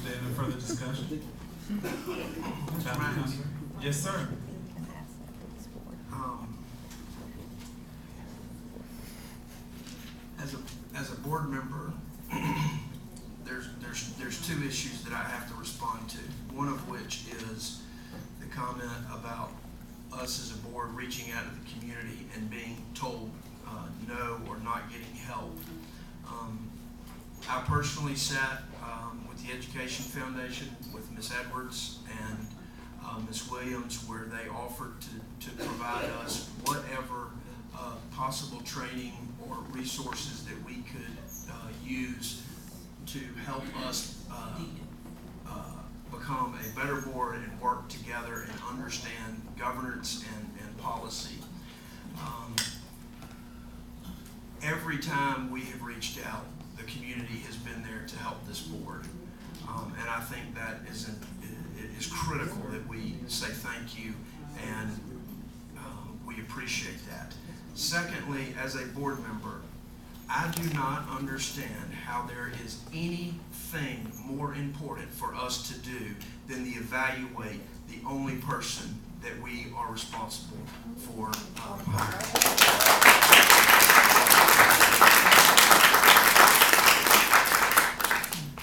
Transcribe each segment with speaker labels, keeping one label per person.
Speaker 1: there any further discussion? Yes, sir.
Speaker 2: As a board member, there's two issues that I have to respond to. One of which is the comment about us as a board reaching out to the community and being told no or not getting help. I personally sat with the Education Foundation with Ms. Edwards and Ms. Williams, where they offered to provide us whatever possible training or resources that we could use to help us become a better board and work together and understand governance and policy. Every time we have reached out, the community has been there to help this board. And I think that it is critical that we say thank you, and we appreciate that. Secondly, as a board member, I do not understand how there is anything more important for us to do than to evaluate the only person that we are responsible for hiring.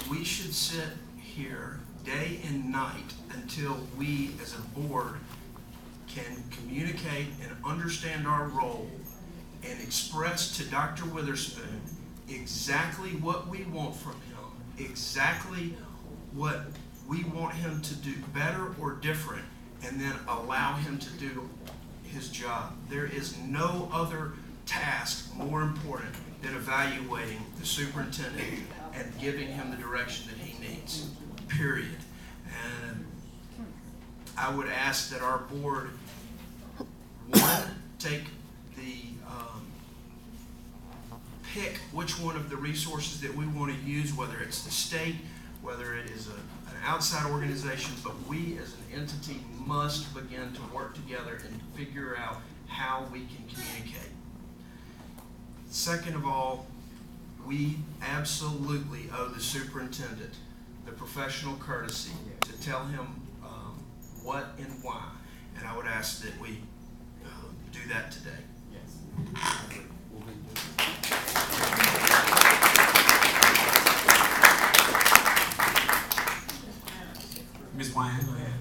Speaker 2: We should sit here day and night until we as a board can communicate and understand our role and express to Dr. Witherspoon exactly what we want from him, exactly what we want him to do better or different, and then allow him to do his job. There is no other task more important than evaluating the superintendent and giving him the direction that he needs, period. And I would ask that our board, one, take the pick which one of the resources that we want to use, whether it's the state, whether it is an outside organization, but we as an entity must begin to work together and figure out how we can communicate. Second of all, we absolutely owe the superintendent the professional courtesy to tell him what and why, and I would ask that we do that today. Yes.
Speaker 1: Ms. Wine, go ahead.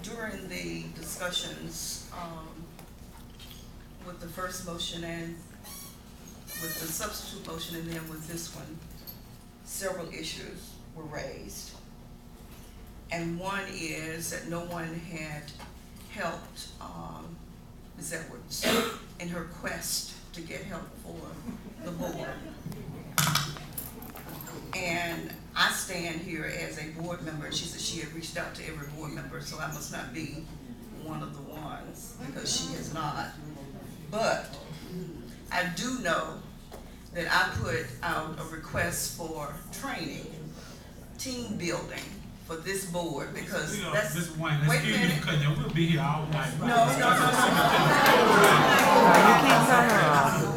Speaker 3: During the discussions with the first motion and with the substitute motion and then with this one, several issues were raised. And one is that no one had helped Ms. Edwards in her quest to get help for the board. And I stand here as a board member. She said she had reached out to every board member, so I must not be one of the ones because she has not. But I do know that I put out a request for training, team building for this board because that's.
Speaker 1: Ms. Wayne, let's give you the cut. We'll be here all night.
Speaker 3: No.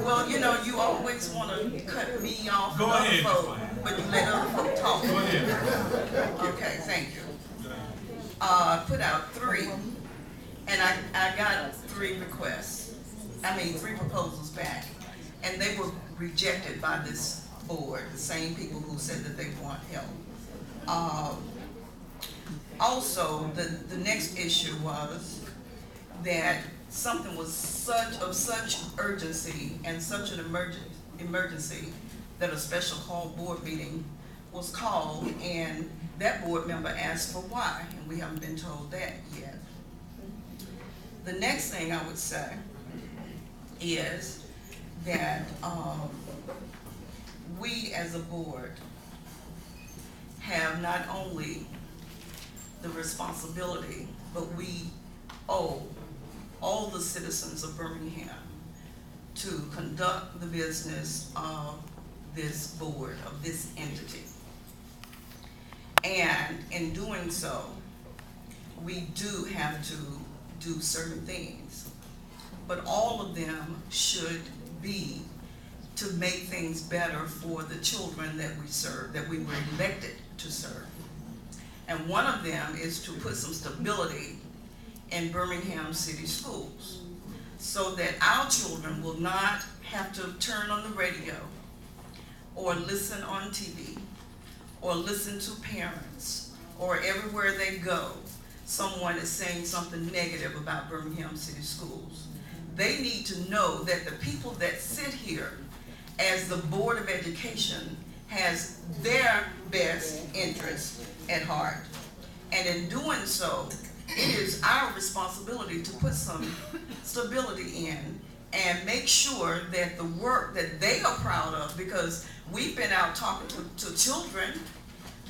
Speaker 3: Well, you know, you always want to cut me off.
Speaker 1: Go ahead,
Speaker 3: folk, but you let other folk talk.
Speaker 1: Go ahead.
Speaker 3: Okay, thank you. Put out 3, and I got 3 requests. I mean, 3 proposals back, and they were rejected by this board, the same people who said that they want help. Also, the next issue was that something was of such urgency and such an emergency that a special call board meeting was called, and that board member asked for why, and we haven't been told that yet. The next thing I would say is that we as a board have not only the responsibility, but we owe all the citizens of Birmingham to conduct the business of this board, of this entity. And in doing so, we do have to do certain things, but all of them should be to make things better for the children that we serve, that we were elected to serve. And one of them is to put some stability in Birmingham City Schools so that our children will not have to turn on the radio or listen on TV or listen to parents, or everywhere they go, someone is saying something negative about Birmingham City Schools. They need to know that the people that sit here as the Board of Education has their best interest at heart. And in doing so, it is our responsibility to put some stability in and make sure that the work that they are proud of, because we've been out talking to children,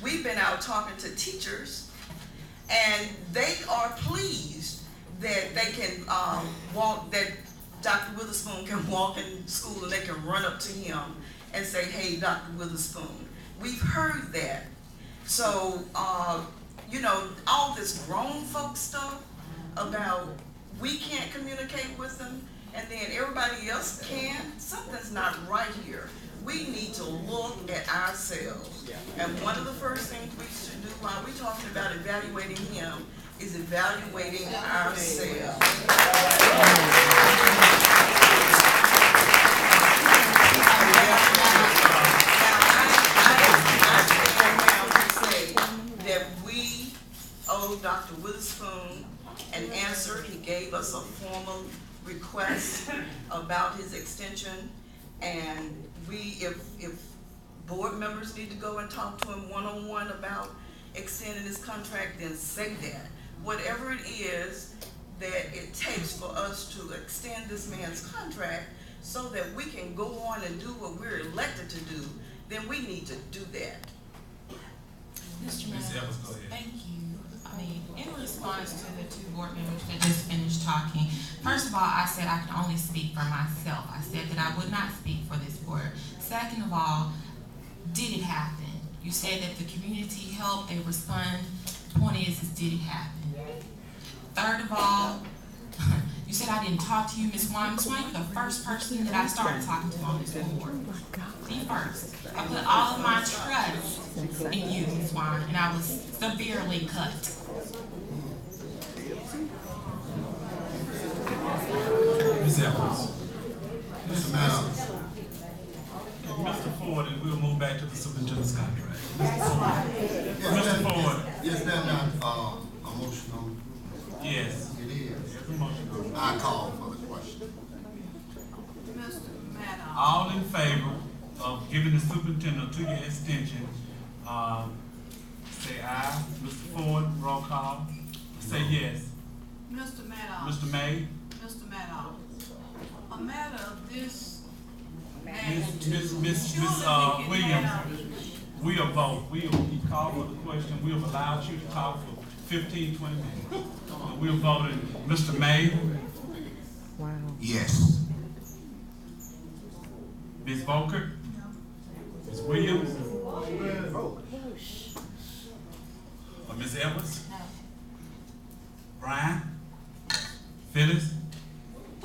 Speaker 3: we've been out talking to teachers, and they are pleased that they can walk, that Dr. Witherspoon can walk in school and they can run up to him and say, hey, Dr. Witherspoon. We've heard that. So, you know, all this grown folk stuff about we can't communicate with them and then everybody else can, something's not right here. We need to look at ourselves. And one of the first things we should do while we're talking about evaluating him is evaluating ourselves. That we owe Dr. Witherspoon an answer. He gave us a formal request about his extension, and if board members need to go and talk to him one-on-one about extending his contract, then say that. Whatever it is that it takes for us to extend this man's contract so that we can go on and do what we're elected to do, then we need to do that.
Speaker 4: Mr.
Speaker 1: Ms.
Speaker 4: Mayor,
Speaker 1: Evans, go ahead.
Speaker 4: thank you. I mean, in response to the two board members that just finished talking, first of all, I said I can only speak for myself. I said that I would not speak for this board. Second of all, did it happen? You said that the community helped, they respond. The point is did it happen? Third of all, you said I didn't talk to you, Ms. Wine. Ms. Wine, you're the first person that I started talking to on this board. The first. I put all of my trust in you, Ms. Wine, and I was severely cut.
Speaker 1: Ms. Evans. Mr. Maddox. Mr. Ford, and we'll move back to the superintendent's contract. Mr. Ford.
Speaker 5: Is that not emotional?
Speaker 1: Yes.
Speaker 5: It is.
Speaker 1: Yes, emotional.
Speaker 5: I call for the question.
Speaker 6: Mr. Maddox.
Speaker 1: All in favor of giving the superintendent a 2-year extension, say aye. Mr. Ford, roll call. Say yes.
Speaker 6: Mr. Maddox.
Speaker 1: Mr. May.
Speaker 6: Mr. Maddox. A matter of this
Speaker 1: Miss
Speaker 6: magnitude.
Speaker 1: Williams, we are both. We called for the question. We have allowed you to talk for 15, 20 minutes. We are voting. Mr. May.
Speaker 7: Wow.
Speaker 5: Yes.
Speaker 1: Ms. Volker. Ms. Williams. Ms. Edwards.
Speaker 4: No.
Speaker 1: Brian. Phyllis.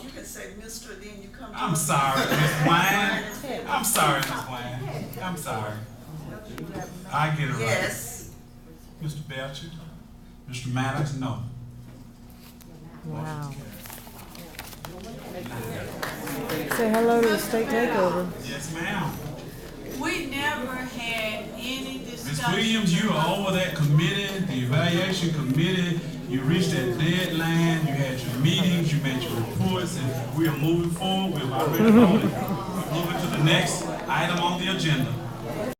Speaker 3: You can say Mr., then you come to
Speaker 1: I'm
Speaker 3: us.
Speaker 1: sorry, Ms. Wine. I'm sorry, Ms. Wine. I'm sorry. I get it right.
Speaker 3: Yes.
Speaker 1: Mr. Belcher. Mr. Maddox, no.
Speaker 7: Wow. Say hello to the state takeover.
Speaker 1: Yes, ma'am.
Speaker 6: We never had any
Speaker 1: Ms.
Speaker 6: discussion.
Speaker 1: Williams, you are over that committee, the evaluation committee. You reached that deadline, you had your meetings, you made your reports, and we are moving forward. We've already voted. Moving to the next item on the agenda.